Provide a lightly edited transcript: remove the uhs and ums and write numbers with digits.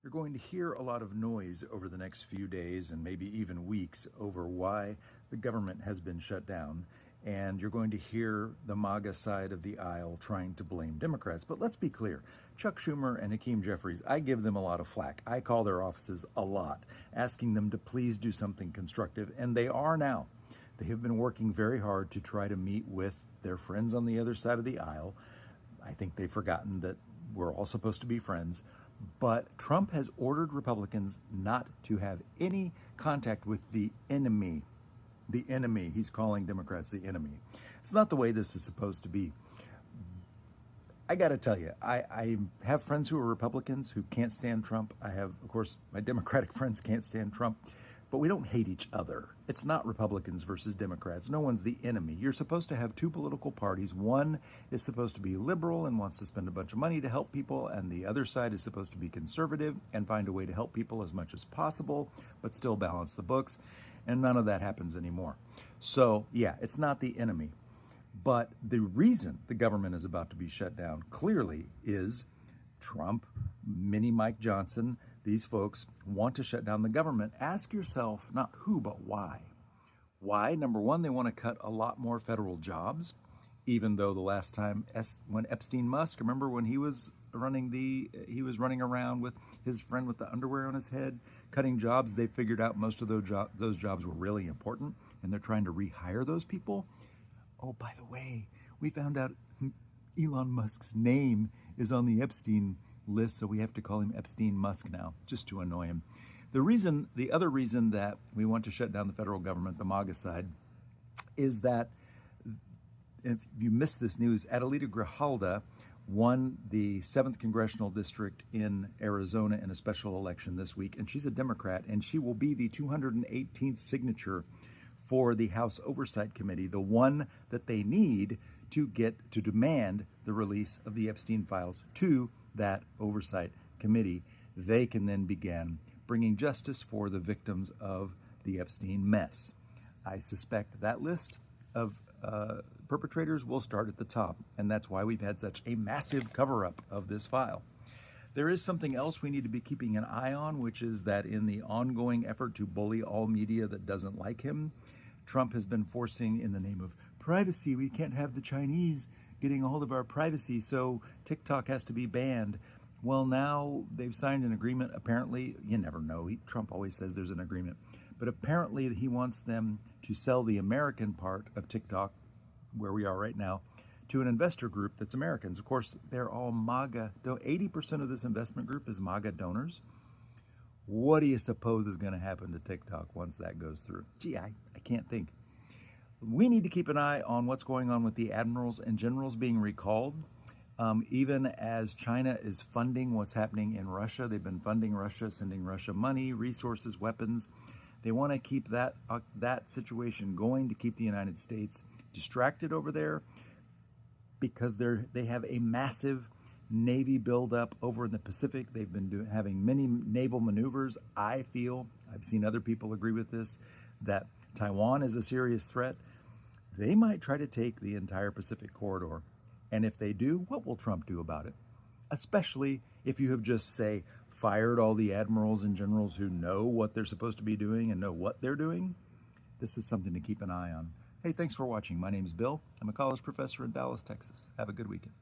You're going to hear a lot of noise over the next few days and maybe even weeks over why the government has been shut down. And you're going to hear the MAGA side of the aisle trying to blame Democrats. But let's be clear, Chuck Schumer and Hakeem Jeffries, I give them a lot of flack. I call their offices a lot, asking them to please do something constructive, and they are now. They have been working very hard to try to meet with their friends on the other side of the aisle. I think they've forgotten that we're all supposed to be friends. But Trump has ordered Republicans not to have any contact with the enemy. The enemy. He's calling Democrats the enemy. It's not the way this is supposed to be. I got to tell you, I have friends who are Republicans who can't stand Trump. I have, of course, my Democratic friends can't stand Trump. But we don't hate each other. It's not Republicans versus Democrats. No one's the enemy. You're supposed to have two political parties. One is supposed to be liberal and wants to spend a bunch of money to help people, and the other side is supposed to be conservative and find a way to help people as much as possible, but still balance the books. And none of that happens anymore. So, yeah, it's not the enemy. But the reason the government is about to be shut down clearly is Trump, Mini Mike Johnson. These folks want to shut down the government. Ask yourself not who, but why. Why? Number one, they want to cut a lot more federal jobs, even though the last time when Epstein Musk, remember when he was running around with his friend with the underwear on his head, cutting jobs, they figured out most of those jobs were really important, and they're trying to rehire those people. Oh, by the way, we found out Elon Musk's name is on the Epstein list, so we have to call him Epstein Musk now, just to annoy him. The other reason that we want to shut down the federal government, the MAGA side, is that if you missed this news, Adelita Grijalda won the 7th Congressional District in Arizona in a special election this week, and she's a Democrat, and she will be the 218th signature for the House Oversight Committee, the one that they need to demand the release of the Epstein files to that oversight committee. They can then begin bringing justice for the victims of the Epstein mess. I suspect that list of perpetrators will start at the top, and that's why we've had such a massive cover-up of this file. There is something else we need to be keeping an eye on, which is that in the ongoing effort to bully all media that doesn't like him, Trump has been forcing, in the name of privacy, we can't have the Chinese getting a hold of our privacy, so TikTok has to be banned. Well, now they've signed an agreement. Apparently, you never know. Trump always says there's an agreement. But apparently he wants them to sell the American part of TikTok, where we are right now, to an investor group that's Americans. Of course, they're all MAGA. Though 80% of this investment group is MAGA donors. What do you suppose is going to happen to TikTok once that goes through? Gee, I can't think. We need to keep an eye on what's going on with the admirals and generals being recalled. Even as China is funding what's happening in Russia, they've been funding Russia, sending Russia money, resources, weapons. They want to keep that situation going to keep the United States distracted over there because they have a massive Navy buildup over in the Pacific. They've been having many naval maneuvers. I feel, I've seen other people agree with this, that Taiwan is a serious threat. They might try to take the entire Pacific corridor. And if they do, what will Trump do about it? Especially if you have just, say, fired all the admirals and generals who know what they're supposed to be doing and know what they're doing. This is something to keep an eye on. Hey, thanks for watching. My name's Bill. I'm a college professor in Dallas, Texas. Have a good weekend.